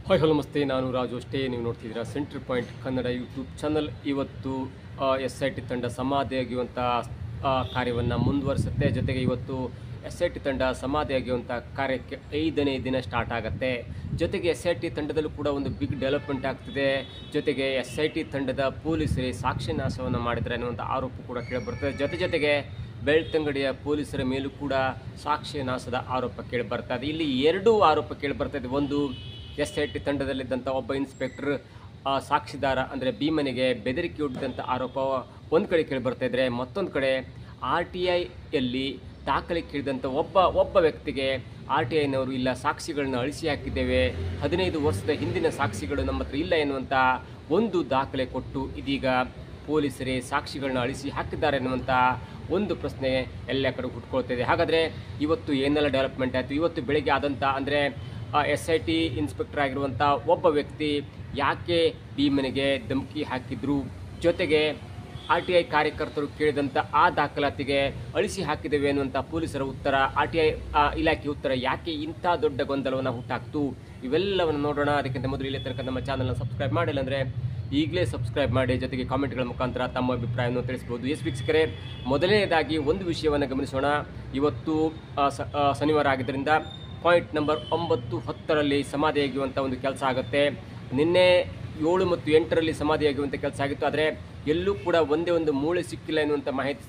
Hi hello ನಮಸ್ತೆ, ನಾನು ರಾಜು ಅಷ್ಟೇ. ನೀವು ನೋಡ್ತಿದ್ದೀರಾ centre point Kannada YouTube channel. ಇವತ್ತು SIT ತಂಡ ಸಮಾಧಿಯಾಗಿರುವಂಥ ಕಾರ್ಯವನ್ನು ಮುಂದುವರಿಸುತ್ತೆ. ಜೊತೆಗೆ ಇವತ್ತು SIT ತಂಡ ಸಮಾಧಿಯಾಗಿರುವಂಥ ಕಾರ್ಯಕ್ಕೆ 5ನೇ ದಿನ ಸ್ಟಾರ್ಟ್ ಆಗುತ್ತೆ. ಜೊತೆಗೆ SIT ತಂಡದಲ್ಲೂ ಕೂಡ ಒಂದು ಬಿಗ್ ಡೆವಲಪ್ಮೆಂಟ್ ಆಗ್ತಿದೆ. ಜೊತೆಗೆ SIT ತಂಡದ ಪೊಲೀಸರೇ ಸಾಕ್ಷಿ ನಾಶವನ್ನು ಮಾಡಿದರೆ ಅನ್ನುವಂಥ ಆರೋಪ ಕೂಡ ಕೇಳಿಬರ್ತದೆ. ಜೊತೆಗೆ ಬೆಳ್ತಂಗಡಿಯ ಪೊಲೀಸರ ಮೇಲೂ ಕೂಡ ಸಾಕ್ಷಿ ನಾಶದ ಆರೋಪ ಕೇಳಿಬರ್ತದೆ. ಇಲ್ಲಿ 2 ಆರೋಪ ಕೇಳಿಬರ್ತದೆ. ಒಂದು, SIT ತಂಡದಲ್ಲಿದ್ದಂಥ ಒಬ್ಬ ಇನ್ಸ್ಪೆಕ್ಟರ್ ಸಾಕ್ಷಿದಾರ ಅಂದರೆ ಭೀಮನಿಗೆ ಬೆದರಿಕೆ ಒಡ್ಡಿದಂಥ ಆರೋಪ ಒಂದು ಕಡೆ ಕೇಳಿಬರ್ತಾ ಇದ್ದರೆ, ಮತ್ತೊಂದು ಕಡೆ RTIಯಲ್ಲಿ ದಾಖಲೆ ಕೇಳಿದಂಥ ಒಬ್ಬ ವ್ಯಕ್ತಿಗೆ RTIನವರು ಇಲ್ಲ, ಸಾಕ್ಷಿಗಳನ್ನ ಅಳಿಸಿ ಹಾಕಿದ್ದೇವೆ, 15 ವರ್ಷದ ಹಿಂದಿನ ಸಾಕ್ಷಿಗಳು ನಮ್ಮ ಹತ್ರ ಇಲ್ಲ ಎನ್ನುವಂಥ ಒಂದು ದಾಖಲೆ ಕೊಟ್ಟು ಇದೀಗ ಪೊಲೀಸರೇ ಸಾಕ್ಷಿಗಳನ್ನ ಅಳಿಸಿ ಹಾಕಿದ್ದಾರೆ ಎನ್ನುವಂಥ ಒಂದು ಪ್ರಶ್ನೆ ಎಲ್ಲ ಕಡೆ ಹುಟ್ಕೊಳ್ತಿದೆ. ಹಾಗಾದರೆ ಇವತ್ತು ಏನೆಲ್ಲ ಡೆವಲಪ್ಮೆಂಟ್ ಆಯಿತು? ಇವತ್ತು ಬೆಳಗ್ಗೆ ಆದಂಥ ಅಂದರೆ SIT ಇನ್ಸ್ಪೆಕ್ಟರ್ ಆಗಿರುವಂಥ ಒಬ್ಬ ವ್ಯಕ್ತಿ ಯಾಕೆ ಭೀಮನಿಗೆ ಧಮಕಿ ಹಾಕಿದ್ರು, ಜೊತೆಗೆ RTI ಕಾರ್ಯಕರ್ತರು ಕೇಳಿದಂಥ ಆ ದಾಖಲಾತಿಗೆ ಅಳಿಸಿ ಹಾಕಿದ್ದೇವೆ ಅನ್ನುವಂಥ ಪೊಲೀಸರ ಉತ್ತರ, RTI ಇಲಾಖೆ ಉತ್ತರ ಯಾಕೆ ಇಂಥ ದೊಡ್ಡ ಗೊಂದಲವನ್ನು ಹುಟ್ಟಾಕ್ತು, ಇವೆಲ್ಲವನ್ನು ನೋಡೋಣ. ಅದಕ್ಕಿಂತ ಮೊದಲು ಇಲ್ಲಿ ತನಕ ನಮ್ಮ ಚಾನಲ್ನ ಸಬ್ಸ್ಕ್ರೈಬ್ ಮಾಡಿಲ್ಲ ಅಂದರೆ ಈಗಲೇ ಸಬ್ಸ್ಕ್ರೈಬ್ ಮಾಡಿ. ಜೊತೆಗೆ ಕಾಮೆಂಟ್ಗಳ ಮುಖಾಂತರ ತಮ್ಮ ಅಭಿಪ್ರಾಯವನ್ನು ತಿಳಿಸ್ಬೋದು. ವೀಕ್ಷಕರೇ, ಮೊದಲನೇದಾಗಿ ಒಂದು ವಿಷಯವನ್ನು ಗಮನಿಸೋಣ. ಇವತ್ತು ಶನಿವಾರ ಆಗಿದ್ದರಿಂದ ಪಾಯಿಂಟ್ ನಂಬರ್ 9, 10ರಲ್ಲಿ ಸಮಾಧಿಯಾಗುವಂಥ ಒಂದು ಕೆಲಸ ಆಗುತ್ತೆ. ನಿನ್ನೆ 7 ಮತ್ತು 8ರಲ್ಲಿ ಸಮಾಧಿಯಾಗುವಂಥ ಕೆಲಸ ಆಗಿತ್ತು. ಆದರೆ ಎಲ್ಲೂ ಕೂಡ ಒಂದೇ ಒಂದು ಮೂಳೆ ಸಿಕ್ಕಿಲ್ಲ ಎನ್ನುವಂಥ ಮಾಹಿತಿ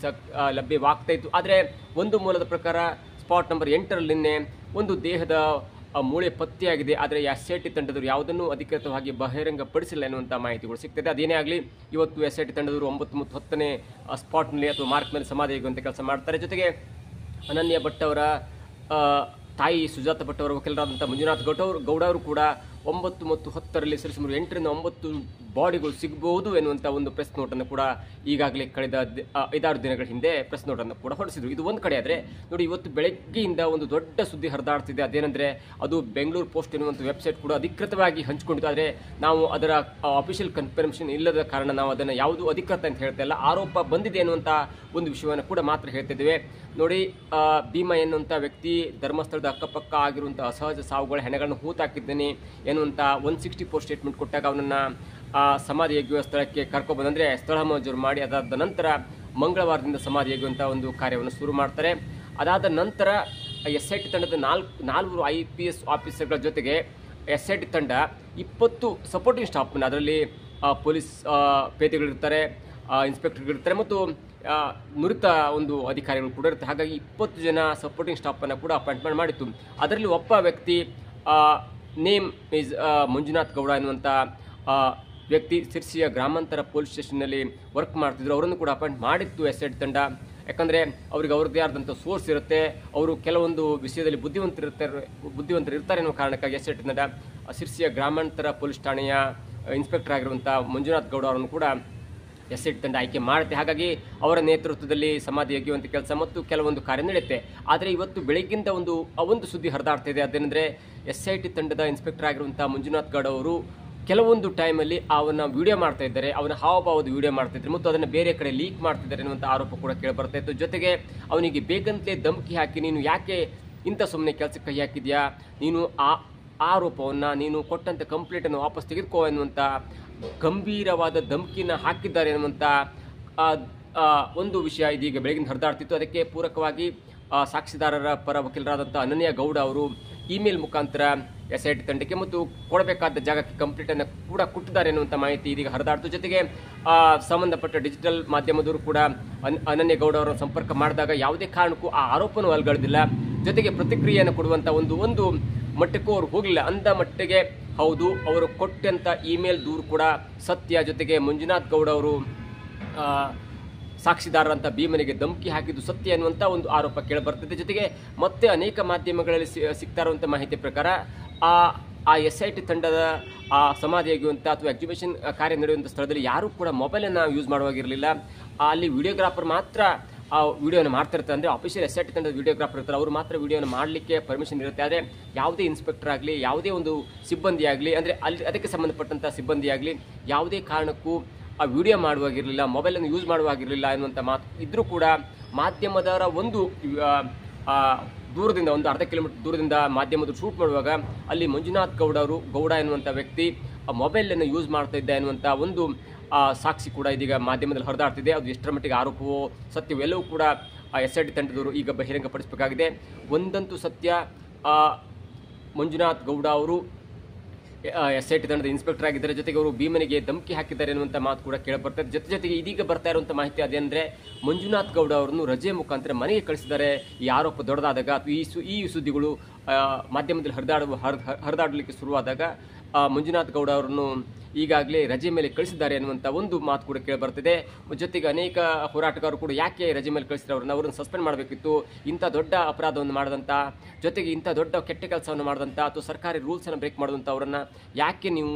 ಲಭ್ಯವಾಗ್ತಾ ಇತ್ತು. ಆದರೆ ಒಂದು ಮೂಲದ ಪ್ರಕಾರ ಸ್ಪಾಟ್ ನಂಬರ್ 8ರಲ್ಲಿ ನಿನ್ನೆ ಒಂದು ದೇಹದ ಮೂಳೆ ಪತ್ತೆಯಾಗಿದೆ. ಆದರೆ SIT ತಂಡದವರು ಯಾವುದನ್ನು ಅಧಿಕೃತವಾಗಿ ಬಹಿರಂಗಪಡಿಸಿಲ್ಲ ಎನ್ನುವಂಥ ಮಾಹಿತಿಗಳು ಸಿಗ್ತದೆ. ಅದೇನೇ ಆಗಲಿ, ಇವತ್ತು SIT ತಂಡದವರು 9 ಮತ್ತು 10ನೇ ಸ್ಪಾಟ್ನಲ್ಲಿ ಅಥವಾ ಮಾರ್ಕ್ ಮೇಲೆ ಸಮಾಧಿಯಾಗುವಂಥ ಕೆಲಸ ಮಾಡ್ತಾರೆ. ಜೊತೆಗೆ ಅನನ್ಯ ಭಟ್ ಅವರ ತಾಯಿ ಸುಜಾತ ಭಟ್ ಅವರ ವಕೀಲರಾದಂಥ ಮಂಜುನಾಥ್ ಗೌಡ ಅವರು ಕೂಡ 9 ಮತ್ತು 10ರಲ್ಲಿ ಸರಿಸುಮಾರು 8ರಿಂದ 9 ಬಾಡಿಗಳು ಸಿಗಬಹುದು ಎನ್ನುವಂಥ ಒಂದು ಪ್ರೆಸ್ ನೋಟನ್ನು ಕೂಡ ಈಗಾಗಲೇ ಕಳೆದ 5-6 ದಿನಗಳ ಹಿಂದೆ ಪ್ರೆಸ್ ನೋಟನ್ನು ಕೂಡ ಹೊರಡಿಸಿದ್ರು. ಇದು ಒಂದು ಕಡೆ. ಆದರೆ ನೋಡಿ, ಇವತ್ತು ಬೆಳಗ್ಗೆಯಿಂದ ಒಂದು ದೊಡ್ಡ ಸುದ್ದಿ ಹರಿದಾಡ್ತಿದೆ. ಅದೇನೆಂದರೆ ಅದು ಬೆಂಗಳೂರು ಪೋಸ್ಟ್ ಎನ್ನುವಂಥ ವೆಬ್ಸೈಟ್ ಕೂಡ ಅಧಿಕೃತವಾಗಿ ಹಂಚಿಕೊಂಡಿತ್ತು. ಆದರೆ ನಾವು ಅದರ ಅಫಿಷಿಯಲ್ ಕನ್ಫರ್ಮೇಷನ್ ಇಲ್ಲದ ಕಾರಣ ನಾವು ಅದನ್ನು ಯಾವುದು ಅಧಿಕೃತ ಅಂತ ಹೇಳ್ತಾ ಇಲ್ಲ, ಆರೋಪ ಬಂದಿದೆ ಎನ್ನುವಂಥ ಒಂದು ವಿಷಯವನ್ನು ಕೂಡ ಮಾತ್ರ ಹೇಳ್ತಿದ್ದೇವೆ. ನೋಡಿ, ಭೀಮ ಎನ್ನುವಂಥ ವ್ಯಕ್ತಿ ಧರ್ಮಸ್ಥಳದ ಅಕ್ಕಪಕ್ಕ ಆಗಿರುವಂಥ ಅಸಹಜ ಸಾವುಗಳ ಹೆಣಗಳನ್ನು ಹೂತಾಕಿದ್ದೇನೆ ಎನ್ನುವಂಥ 164 ಸ್ಟೇಟ್ಮೆಂಟ್ ಕೊಟ್ಟಾಗ ಅವನನ್ನು ಸಮಾಧಿಯಾಗುವ ಸ್ಥಳಕ್ಕೆ ಕರ್ಕೊಬಂದರೆ ಸ್ಥಳ ಮಂಜೂರು ಮಾಡಿ ಅದಾದ ನಂತರ ಮಂಗಳವಾರದಿಂದ ಸಮಾಧಿಯಾಗುವಂಥ ಒಂದು ಕಾರ್ಯವನ್ನು ಶುರು ಮಾಡ್ತಾರೆ. ಅದಾದ ನಂತರ SIT ತಂಡದ 4 IPS ಆಫೀಸರ್ಗಳ ಜೊತೆಗೆ SIT ತಂಡ 20 ಸಪೋರ್ಟಿಂಗ್ ಸ್ಟಾಫ್ನ, ಅದರಲ್ಲಿ ಪೊಲೀಸ್ ಪೇದೆಗಳಿರ್ತಾರೆ, ಇನ್ಸ್ಪೆಕ್ಟರ್ಗಳಿರ್ತಾರೆ ಮತ್ತು ನುರಿತ ಒಂದು ಅಧಿಕಾರಿಗಳು ಕೂಡ ಇರುತ್ತೆ. ಹಾಗಾಗಿ 20 ಜನ ಸಪೋರ್ಟಿಂಗ್ ಸ್ಟಾಫನ್ನು ಕೂಡ ಅಪಾಯಿಂಟ್ಮೆಂಟ್ ಮಾಡಿತ್ತು. ಅದರಲ್ಲಿ ಒಬ್ಬ ವ್ಯಕ್ತಿ ನೇಮ್ ಈಸ್ ಮಂಜುನಾಥ್ ಗೌಡ ಎನ್ನುವಂಥ ವ್ಯಕ್ತಿ ಸಿರ್ಸಿಯ ಗ್ರಾಮಾಂತರ ಪೊಲೀಸ್ ಸ್ಟೇಷನ್ನಲ್ಲಿ ವರ್ಕ್ ಮಾಡ್ತಿದ್ರು. ಅವರನ್ನು ಕೂಡ ಅಪಾಯಿಂಟ್ ಮಾಡಿತ್ತು SIT ತಂಡ. ಯಾಕಂದರೆ ಅವ್ರಿಗೆ ಅವ್ರದ್ದೇ ಆದಂಥ ಸೋರ್ಸ್ ಇರುತ್ತೆ, ಅವರು ಕೆಲವೊಂದು ವಿಷಯದಲ್ಲಿ ಬುದ್ಧಿವಂತರು ಇರ್ತಾರೆ ಅನ್ನೋ ಕಾರಣಕ್ಕಾಗಿ SIT ತಂಡ ಸಿರ್ಸಿಯ ಗ್ರಾಮಾಂತರ ಪೊಲೀಸ್ ಠಾಣೆಯ ಇನ್ಸ್ಪೆಕ್ಟರ್ ಆಗಿರುವಂಥ ಮಂಜುನಾಥ್ ಗೌಡ ಅವರನ್ನು ಕೂಡ SIT ತಂಡ ಆಯ್ಕೆ ಮಾಡುತ್ತೆ. ಹಾಗಾಗಿ ಅವರ ನೇತೃತ್ವದಲ್ಲಿ ಸಮಾಧಿಯಾಗುವಂಥ ಕೆಲಸ ಮತ್ತು ಕೆಲವೊಂದು ಕಾರ್ಯ ನಡೆಯುತ್ತೆ. ಆದರೆ ಇವತ್ತು ಬೆಳಗ್ಗಿಂದ ಒಂದು ಸುದ್ದಿ ಹರಿದಾಡ್ತಾ ಇದೆ. ಅದೇನೆಂದರೆ SIT ತಂಡದ ಇನ್ಸ್ಪೆಕ್ಟರ್ ಆಗಿರುವಂಥ ಮಂಜುನಾಥ್ ಗೌಡ ಅವರು ಕೆಲವೊಂದು ಟೈಮಲ್ಲಿ ಅವನ ವಿಡಿಯೋ ಮಾಡ್ತಾ ಇದ್ದಾರೆ, ಅವನ ಹಾವಭಾವದ ವಿಡಿಯೋ ಮಾಡ್ತಿದ್ದಾರೆ ಮತ್ತು ಅದನ್ನು ಬೇರೆ ಕಡೆ ಲೀಕ್ ಮಾಡ್ತಿದ್ದಾರೆ ಅನ್ನುವಂಥ ಆರೋಪ ಕೂಡ ಕೇಳಿಬರ್ತಾ ಇತ್ತು. ಜೊತೆಗೆ ಅವನಿಗೆ ಬೇಗಂತಲೇ ಧಮಕಿ ಹಾಕಿ, ನೀನು ಯಾಕೆ ಇಂಥ ಸುಮ್ಮನೆ ಕೆಲಸಕ್ಕೆ ಕೈ ಹಾಕಿದ್ಯಾ, ನೀನು ಆ ಆರೋಪವನ್ನು, ನೀನು ಕೊಟ್ಟಂಥ ಕಂಪ್ಲೇಂಟನ್ನು ವಾಪಸ್ ತೆಗೆದುಕೋ ಎನ್ನುವಂಥ ಗಂಭೀರವಾದ ಧಮಕಿನ ಹಾಕಿದ್ದಾರೆ ಎನ್ನುವಂಥ ಒಂದು ವಿಷಯ ಇದೀಗ ಬೆಳಗಿನ ಹರಿದಾಡ್ತಿತ್ತು. ಅದಕ್ಕೆ ಪೂರಕವಾಗಿ ಸಾಕ್ಷಿದಾರರ ಪರ ವಕೀಲರಾದಂಥ ಅನನ್ಯ ಗೌಡ ಅವರು ಇಮೇಲ್ ಮುಖಾಂತರ SIT ತಂಡಕ್ಕೆ ಮತ್ತು ಕೊಡಬೇಕಾದ ಜಾಗಕ್ಕೆ ಕಂಪ್ಲೇಂಟನ್ನು ಕೂಡ ಕೊಟ್ಟಿದ್ದಾರೆ ಎನ್ನುವಂಥ ಮಾಹಿತಿ ಇದೀಗ ಹರಿದಾಡ್ತು. ಜೊತೆಗೆ ಸಂಬಂಧಪಟ್ಟ ಡಿಜಿಟಲ್ ಮಾಧ್ಯಮದವರು ಕೂಡ ಅನನ್ಯ ಗೌಡ ಅವರನ್ನು ಸಂಪರ್ಕ ಮಾಡಿದಾಗ ಯಾವುದೇ ಕಾರಣಕ್ಕೂ ಆ ಆರೋಪನೂ ಅಲ್ಗಳ್ದಿಲ್ಲ. ಜೊತೆಗೆ ಪ್ರತಿಕ್ರಿಯೆಯನ್ನು ಕೊಡುವಂಥ ಒಂದು ಮಟ್ಟಕ್ಕೂ ಅವರು ಹೋಗಲಿಲ್ಲ. ಅಂದ ಮಟ್ಟಿಗೆ ಹೌದು, ಅವರು ಕೊಟ್ಟಂಥ ಇಮೇಲ್ ದೂರು ಕೂಡ ಸತ್ಯ. ಜೊತೆಗೆ ಮಂಜುನಾಥ್ ಗೌಡ ಅವರು ಸಾಕ್ಷಿದಾರರಂಥ ಭೀಮನಿಗೆ ಧಮಕಿ ಹಾಕಿದ್ದು ಸತ್ಯ ಎನ್ನುವಂಥ ಒಂದು ಆರೋಪ ಕೇಳಿಬರ್ತದೆ. ಜೊತೆಗೆ ಮತ್ತೆ ಅನೇಕ ಮಾಧ್ಯಮಗಳಲ್ಲಿ ಸಿಗ್ತಾ ಇರುವಂಥ ಮಾಹಿತಿ ಪ್ರಕಾರ ಆ SIT ತಂಡದ ಸಮಾಧಿಯಾಗುವಂಥ ಅಥವಾ ಎಕ್ಸಿಬಿಷನ್ ಕಾರ್ಯ ನಡೆಯುವಂಥ ಸ್ಥಳದಲ್ಲಿ ಯಾರೂ ಕೂಡ ಮೊಬೈಲನ್ನು ಯೂಸ್ ಮಾಡುವಾಗಿರಲಿಲ್ಲ. ಅಲ್ಲಿ ವಿಡಿಯೋಗ್ರಾಫರ್ ಮಾತ್ರ ಆ ವಿಡಿಯೋನ ಮಾಡ್ತಿರ್ತಾರೆ. ಅಂದರೆ ಅಫಿಷಿಯಲ್ SIT ತಂಡದ ವಿಡಿಯೋಗ್ರಾಫರ್ ಇರ್ತಾರೆ, ಅವರು ಮಾತ್ರ ವಿಡಿಯೋನ ಮಾಡಲಿಕ್ಕೆ ಪರ್ಮಿಷನ್ ಇರುತ್ತೆ. ಆದರೆ ಯಾವುದೇ ಇನ್ಸ್ಪೆಕ್ಟರ್ ಆಗಲಿ, ಯಾವುದೇ ಒಂದು ಸಿಬ್ಬಂದಿ ಆಗಲಿ, ಅಂದರೆ ಅದಕ್ಕೆ ಸಂಬಂಧಪಟ್ಟಂಥ ಸಿಬ್ಬಂದಿ ಆಗಲಿ ಯಾವುದೇ ಕಾರಣಕ್ಕೂ ಆ ವಿಡಿಯೋ ಮಾಡುವಾಗಿರಲಿಲ್ಲ, ಮೊಬೈಲನ್ನು ಯೂಸ್ ಮಾಡುವಾಗಿರಲಿಲ್ಲ ಎನ್ನುವಂಥ ಮಾತು ಇದ್ದರೂ ಕೂಡ ಮಾಧ್ಯಮದವರ ಒಂದು ದೂರದಿಂದ ಒಂದು ಅರ್ಧ ಕಿಲೋಮೀಟರ್ ದೂರದಿಂದ ಮಾಧ್ಯಮದವರು ಶೂಟ್ ಮಾಡುವಾಗ ಅಲ್ಲಿ ಮಂಜುನಾಥ್ ಗೌಡ ಎನ್ನುವಂಥ ವ್ಯಕ್ತಿ ಮೊಬೈಲನ್ನು ಯೂಸ್ ಮಾಡ್ತಾ ಇದ್ದ ಎನ್ನುವಂಥ ಒಂದು ಸಾಕ್ಷಿ ಕೂಡ ಇದೀಗ ಮಾಧ್ಯಮದಲ್ಲಿ ಹರಿದಾಡ್ತಿದೆ. ಅದು ಎಷ್ಟರ ಮಟ್ಟಿಗೆ ಆರೋಪವೋ ಸತ್ಯವೋ ಎಲ್ಲವೂ ಕೂಡ SIT ತಂಡದವರು ಈಗ ಬಹಿರಂಗಪಡಿಸಬೇಕಾಗಿದೆ. ಒಂದಂತೂ ಸತ್ಯ, ಮಂಜುನಾಥ್ ಗೌಡ ಅವರು SIT ತಂಡದ ಇನ್ಸ್ಪೆಕ್ಟರ್ ಆಗಿದ್ದಾರೆ, ಜೊತೆಗೆ ಅವರು ಭೀಮನಿಗೆ ಧಮಕಿ ಹಾಕಿದ್ದಾರೆ ಎನ್ನುವಂಥ ಮಾತು ಕೂಡ ಕೇಳಬರ್ತದೆ. ಜೊತೆಗೆ ಇದೀಗ ಬರ್ತಾ ಇರುವಂಥ ಮಾಹಿತಿ ಅದೇನೆಂದರೆ ಮಂಜುನಾಥ್ ಗೌಡ ಅವರನ್ನು ರಜೆ ಮುಖಾಂತರ ಮನೆಗೆ ಕಳಿಸಿದ್ದಾರೆ. ಈ ಆರೋಪ ದೊಡ್ಡದಾದಾಗ ಅಥವಾ ಈ ಸುದ್ದಿಗಳು ಮಾಧ್ಯಮದಲ್ಲಿ ಹರಿದಾಡಲಿಕ್ಕೆ ಶುರುವಾದಾಗ ಮಂಜುನಾಥ್ ಗೌಡ ಅವರನ್ನು ಈಗಾಗಲೇ ರಜೆ ಮೇಲೆ ಕಳಿಸಿದ್ದಾರೆ ಅನ್ನುವಂಥ ಒಂದು ಮಾತು ಕೂಡ ಕೇಳಿಬರ್ತಿದೆ. ಜೊತೆಗೆ ಅನೇಕ ಹೋರಾಟಗಾರರು ಕೂಡ ಯಾಕೆ ರಜೆ ಮೇಲೆ ಕಳಿಸಿದ್ರೆ ಅವರನ್ನು ಸಸ್ಪೆಂಡ್ ಮಾಡಬೇಕಿತ್ತು, ಇಂಥ ದೊಡ್ಡ ಅಪರಾಧವನ್ನು ಮಾಡಿದಂಥ, ಜೊತೆಗೆ ಇಂಥ ದೊಡ್ಡ ಕೆಟ್ಟ ಕೆಲಸವನ್ನು ಮಾಡಿದಂಥ ಅಥವಾ ಸರ್ಕಾರಿ ರೂಲ್ಸನ್ನು ಬ್ರೇಕ್ ಮಾಡಿದಂಥ ಅವರನ್ನು ಯಾಕೆ ನೀವು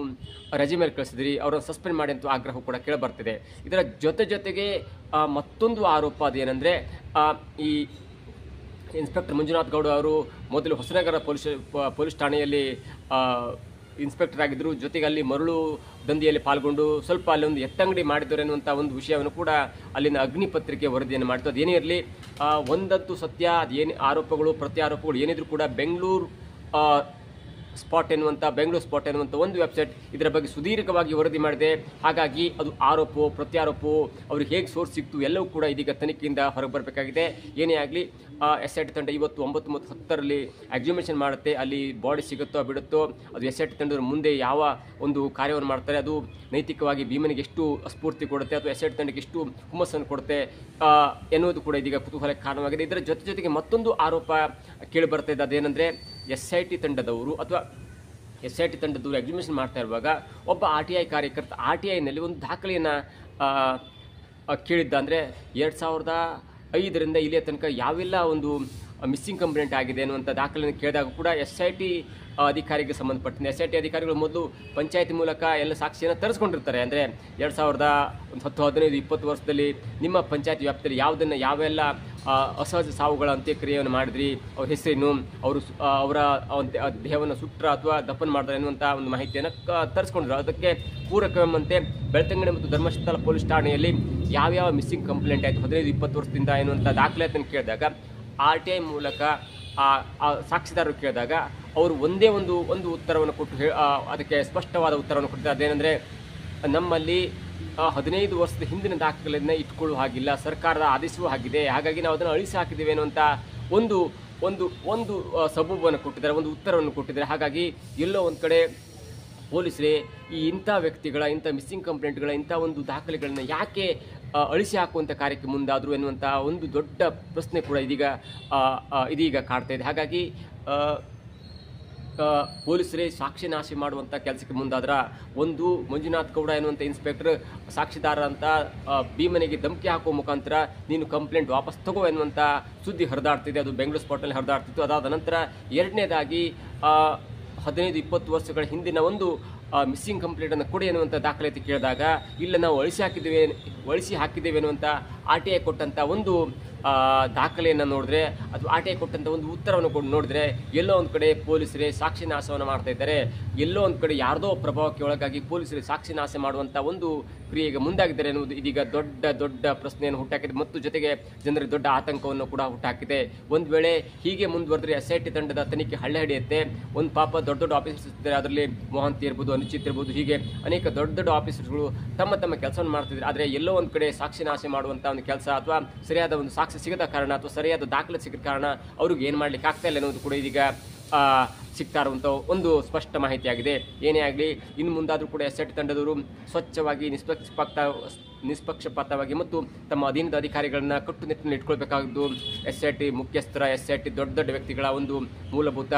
ರಜೆ ಮೇಲೆ ಕಳಿಸಿದ್ರಿ, ಅವರನ್ನು ಸಸ್ಪೆಂಡ್ ಮಾಡಿ ಅಂತ ಆಗ್ರಹ ಕೂಡ ಕೇಳಿಬರ್ತಿದೆ. ಇದರ ಜೊತೆಗೆ ಮತ್ತೊಂದು ಆರೋಪ ಅದೇನೆಂದರೆ ಈ ಇನ್ಸ್ಪೆಕ್ಟರ್ ಮಂಜುನಾಥ್ ಗೌಡ ಅವರು ಮೊದಲು ಹೊಸನಗರ ಪೊಲೀಸ್ ಠಾಣೆಯಲ್ಲಿ ಇನ್ಸ್ಪೆಕ್ಟರ್ ಆಗಿದ್ದರು. ಜೊತೆಗೆ ಅಲ್ಲಿ ಮರಳು ದಂಧೆಯಲ್ಲಿ ಪಾಲ್ಗೊಂಡು ಸ್ವಲ್ಪ ಅಲ್ಲಿ ಒಂದು ಎತ್ತಂಗಡಿ ಮಾಡಿದ್ದಾರೆ ಅನ್ನುವಂಥ ಒಂದು ವಿಷಯವನ್ನು ಕೂಡ ಅಲ್ಲಿನ ಅಗ್ನಿ ಪತ್ರಿಕೆ ವರದಿಯನ್ನು ಮಾಡಿತು. ಅದೇನೇ ಇರಲಿ, ಒಂದಂತೂ ಸತ್ಯ, ಅದೇನು ಆರೋಪಗಳು ಪ್ರತ್ಯಾರೋಪಗಳು ಏನಿದ್ರು ಕೂಡ ಬೆಂಗಳೂರು ಸ್ಪಾಟ್ ಎನ್ನುವಂಥ ಒಂದು ವೆಬ್ಸೈಟ್ ಇದರ ಬಗ್ಗೆ ಸುದೀರ್ಘವಾಗಿ ವರದಿ ಮಾಡಿದೆ. ಹಾಗಾಗಿ ಅದು ಆರೋಪವೋ ಪ್ರತ್ಯಾರೋಪವೋ ಅವ್ರಿಗೆ ಹೇಗೆ ಸೋರ್ಸ್ ಸಿಕ್ತು ಎಲ್ಲವೂ ಕೂಡ ಇದೀಗ ತನಿಖೆಯಿಂದ ಹೊರಗೆ ಬರಬೇಕಾಗಿದೆ. ಏನೇ ಆಗಲಿ SIT ತಂಡ ಇವತ್ತು 9 ಮತ್ತು 10ರಲ್ಲಿ ಎಕ್ಸಿಬಿಷನ್ ಮಾಡುತ್ತೆ. ಅಲ್ಲಿ ಬಾಡಿ ಸಿಗುತ್ತೋ ಬಿಡುತ್ತೋ, ಅದು SIT ತಂಡದ ಮುಂದೆ ಯಾವ ಒಂದು ಕಾರ್ಯವನ್ನು ಮಾಡ್ತಾರೆ, ಅದು ನೈತಿಕವಾಗಿ ಭೀಮನಿಗೆ ಎಷ್ಟು ಸ್ಫೂರ್ತಿ ಕೊಡುತ್ತೆ ಅಥವಾ SIT ತಂಡಕ್ಕೆ ಎಷ್ಟು ಹುಮ್ಮಸ್ಸನ್ನು ಕೊಡುತ್ತೆ ಎನ್ನುವುದು ಕೂಡ ಇದೀಗ ಕುತೂಹಲಕ್ಕೆ ಕಾರಣವಾಗಿದೆ. ಇದರ ಜೊತೆಗೆ ಮತ್ತೊಂದು ಆರೋಪ ಕೇಳಿ ಬರ್ತಾ ಇದೆ. ಅದೇನೆಂದರೆ SIT ತಂಡದವರು ಎಕ್ಸಿಬಿಷನ್ ಮಾಡ್ತಾ ಇರುವಾಗ ಒಬ್ಬ RTI ಕಾರ್ಯಕರ್ತ RTIನಲ್ಲಿ ಒಂದು ದಾಖಲೆಯನ್ನು ಕೇಳಿದ್ದ. ಅಂದರೆ 2005ರಿಂದ ಇಲ್ಲಿಯ ತನಕ ಯಾವೆಲ್ಲ ಒಂದು ಮಿಸ್ಸಿಂಗ್ ಕಂಪ್ಲೇಂಟ್ ಆಗಿದೆ ಅನ್ನುವಂಥ ದಾಖಲೆಯನ್ನು ಕೇಳಿದಾಗ ಕೂಡ SIT ಅಧಿಕಾರಿಗೆ ಸಂಬಂಧಪಟ್ಟಂತೆ SIT ಅಧಿಕಾರಿಗಳು ಮೊದಲು ಪಂಚಾಯತಿ ಮೂಲಕ ಎಲ್ಲ ಸಾಕ್ಷಿಯನ್ನು ತರಿಸ್ಕೊಂಡಿರ್ತಾರೆ. ಅಂದರೆ 2010, 15, 20 ವರ್ಷದಲ್ಲಿ ನಿಮ್ಮ ಪಂಚಾಯತ್ ವ್ಯಾಪ್ತಿಯಲ್ಲಿ ಯಾವೆಲ್ಲ ಅಸಹಜ ಸಾವುಗಳ ಅಂತ್ಯಕ್ರಿಯೆಯನ್ನು ಮಾಡಿದ್ರಿ, ಅವ್ರ ಹೆಸರೇನು, ಅವರ ದೇಹವನ್ನು ಸುಟ್ರ ಅಥವಾ ದಫನ್ ಮಾಡಿದ್ರೆ ಎನ್ನುವಂಥ ಒಂದು ಮಾಹಿತಿಯನ್ನು ತರಿಸ್ಕೊಂಡಿದ್ರು. ಅದಕ್ಕೆ ಪೂರಕವೆಂಬಂತೆ ಬೆಳ್ತಂಗಡಿ ಮತ್ತು ಧರ್ಮಸ್ಥಳ ಪೊಲೀಸ್ ಠಾಣೆಯಲ್ಲಿ ಯಾವ್ಯಾವ ಮಿಸ್ಸಿಂಗ್ ಕಂಪ್ಲೇಂಟ್ ಆಯಿತು 15-20 ವರ್ಷದಿಂದ ಎನ್ನುವಂಥ ದಾಖಲೆಯನ್ನು ಕೇಳಿದಾಗ RTI ಮೂಲಕ ಸಾಕ್ಷಿದಾರರು ಕೇಳಿದಾಗ ಅವರು ಒಂದೇ ಒಂದು ಉತ್ತರವನ್ನು ಕೊಟ್ಟು ಅದಕ್ಕೆ ಸ್ಪಷ್ಟವಾದ ಉತ್ತರವನ್ನು ಕೊಟ್ಟಿದ್ದಾರೆ. ಅದೇನೆಂದರೆ ನಮ್ಮಲ್ಲಿ 15 ವರ್ಷದ ಹಿಂದಿನ ದಾಖಲೆಯನ್ನು ಇಟ್ಕೊಳ್ಳುವ ಹಾಗಿಲ್ಲ, ಸರ್ಕಾರದ ಆದೇಶವೂ ಆಗಿದೆ, ಹಾಗಾಗಿ ನಾವು ಅದನ್ನು ಅಳಿಸಿ ಹಾಕಿದ್ದೇವೆ ಅನ್ನುವಂಥ ಒಂದು ಸಬೂಬನ್ನು ಕೊಟ್ಟಿದ್ದಾರೆ, ಒಂದು ಉತ್ತರವನ್ನು ಕೊಟ್ಟಿದ್ದಾರೆ. ಹಾಗಾಗಿ ಎಲ್ಲೋ ಒಂದು ಕಡೆ ಪೊಲೀಸರೇ ಇಂಥ ವ್ಯಕ್ತಿಗಳ ಇಂಥ ಮಿಸ್ಸಿಂಗ್ ಕಂಪ್ಲೇಂಟ್ಗಳ ಇಂಥ ಒಂದು ದಾಖಲೆಗಳನ್ನು ಯಾಕೆ ಅಳಿಸಿ ಹಾಕುವಂಥ ಕಾರ್ಯಕ್ಕೆ ಮುಂದಾದರು ಎನ್ನುವಂಥ ಒಂದು ದೊಡ್ಡ ಪ್ರಶ್ನೆ ಕೂಡ ಇದೀಗ ಕಾಡ್ತಾ ಇದೆ. ಹಾಗಾಗಿ ಪೊಲೀಸರೇ ಸಾಕ್ಷಿ ನಾಶ ಮಾಡುವಂಥ ಕೆಲಸಕ್ಕೆ ಮುಂದಾದ್ರ ಒಂದು ಮಂಜುನಾಥ್ ಗೌಡ ಎನ್ನುವಂಥ ಇನ್ಸ್ಪೆಕ್ಟರ್ ಸಾಕ್ಷಿದಾರ ಅಂತ ಭೀಮನಿಗೆ ಧಮಕಿ ಹಾಕುವ ಮುಖಾಂತರ ನೀನು ಕಂಪ್ಲೇಂಟ್ ವಾಪಸ್ ತಗೋ ಎನ್ನುವಂಥ ಸುದ್ದಿ ಹರಿದಾಡ್ತಿದೆ. ಅದು ಬೆಂಗಳೂರು ಸ್ಪಾಟ್ನಲ್ಲಿ ಹರಿದಾಡ್ತಿತ್ತು. ಅದಾದ ನಂತರ ಎರಡನೇದಾಗಿ 15-20 ವರ್ಷಗಳ ಹಿಂದಿನ ಒಂದು ಮಿಸ್ಸಿಂಗ್ ಕಂಪ್ಲೇಂಟನ್ನು ಕೊಡಿ ಎನ್ನುವಂಥ ದಾಖಲಾತಿ ಕೇಳಿದಾಗ ಇಲ್ಲ ನಾವು ಅಳಿಸಿ ಹಾಕಿದ್ದೇವೆ ಅನ್ನುವಂಥ RTI ಕೊಟ್ಟಂಥ ಒಂದು ದಾಖಲೆಯನ್ನು ನೋಡಿದ್ರೆ ಅಥವಾ RTI ಕೊಟ್ಟಂಥ ಒಂದು ಉತ್ತರವನ್ನು ನೋಡಿದ್ರೆ ಎಲ್ಲೋ ಒಂದು ಕಡೆ ಪೊಲೀಸರೇ ಸಾಕ್ಷಿ ನಾಶವನ್ನು ಮಾಡ್ತಾ ಇದ್ದಾರೆ, ಎಲ್ಲೋ ಒಂದು ಕಡೆ ಯಾರ್ದೋ ಪ್ರಭಾವಕ್ಕೆ ಒಳಗಾಗಿ ಪೊಲೀಸರೇ ಸಾಕ್ಷಿ ನಾಶ ಮಾಡುವಂಥ ಒಂದು ಕ್ರಿಯೆಗೆ ಮುಂದಾಗಿದ್ದಾರೆ ಎನ್ನುವುದು ಇದೀಗ ದೊಡ್ಡ ಪ್ರಶ್ನೆಯನ್ನು ಹುಟ್ಟಾಕಿದೆ ಮತ್ತು ಜೊತೆಗೆ ಜನರಿಗೆ ದೊಡ್ಡ ಆತಂಕವನ್ನು ಕೂಡ ಹುಟ್ಟಾಕಿದೆ. ಒಂದು ವೇಳೆ ಹೀಗೆ ಮುಂದುವರೆದ್ರೆ SIT ತಂಡದ ತನಿಖೆ ಹಳ್ಳೆ ಹಿಡಿಯುತ್ತೆ. ಒಂದು ಪಾಪ ದೊಡ್ಡ ಆಫೀಸರ್ಸ್ ಇರ್ತಾರೆ, ಅದರಲ್ಲಿ ಮೋಹಂತಿ ಇರ್ಬೋದು, ಅನುಚಿತ್ ಇರ್ಬೋದು, ಹೀಗೆ ಅನೇಕ ದೊಡ್ಡ ಆಫೀಸರ್ಸ್ಗಳು ತಮ್ಮ ಕೆಲಸವನ್ನು ಮಾಡ್ತಿದ್ದಾರೆ. ಆದರೆ ಎಲ್ಲೋ ಒಂದು ಕಡೆ ಸಾಕ್ಷಿ ನಾಶ ಮಾಡುವಂಥ ಒಂದು ಕೆಲಸ ಅಥವಾ ಸರಿಯಾದ ಒಂದು ಸಾಕ್ಷಿ ಸಿಗದ ಕಾರಣ ಅಥವಾ ಸರಿಯಾದ ದಾಖಲೆ ಸಿಗದ ಕಾರಣ ಅವ್ರಿಗೆ ಏನು ಮಾಡ್ಲಿಕ್ಕೆ ಆಗ್ತಾ ಇಲ್ಲ ಅನ್ನೋದು ಕೂಡ ಇದೀಗ ಸಿಗ್ತಾ ಇರುವಂಥ ಒಂದು ಸ್ಪಷ್ಟ ಮಾಹಿತಿಯಾಗಿದೆ. ಏನೇ ಆಗಲಿ ಇನ್ನು ಮುಂದಾದರೂ ಕೂಡ SIT ತಂಡದವರು ಸ್ವಚ್ಛವಾಗಿ ನಿಷ್ಪಕ್ಷಪಾತವಾಗಿ ಮತ್ತು ತಮ್ಮ ಅಧೀನದ ಅಧಿಕಾರಿಗಳನ್ನ ಕಟ್ಟುನಿಟ್ಟಿನಲ್ಲಿ ಇಟ್ಕೊಳ್ಬೇಕಾದ್ದು SIT ಮುಖ್ಯಸ್ಥರ SIT ದೊಡ್ಡ ವ್ಯಕ್ತಿಗಳ ಒಂದು ಮೂಲಭೂತ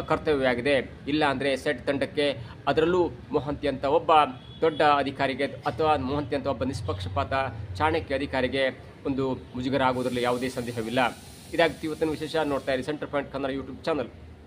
ಕರ್ತವ್ಯವಾಗಿದೆ. ಇಲ್ಲ ಅಂದರೆ SIT ತಂಡಕ್ಕೆ ಅದರಲ್ಲೂ ಮೋಹಂತಿ ಅಂತ ಒಬ್ಬ ದೊಡ್ಡ ಅಧಿಕಾರಿಗೆ ಅಥವಾ ಮೋಹಂತಿ ಅಂತ ಒಬ್ಬ ನಿಷ್ಪಕ್ಷಪಾತ ಚಾಣಕ್ಯ ಅಧಿಕಾರಿಗೆ ಒಂದು ಮುಜುಗರ ಆಗುವುದರಲ್ಲಿ ಯಾವುದೇ ಸಂದೇಹವಿಲ್ಲ. ಇದಾಗಿತ್ತು ಇವತ್ತಿನ ವಿಶೇಷ. ನೋಡ್ತಾ ಇರಿ centre point Kannada YouTube channel.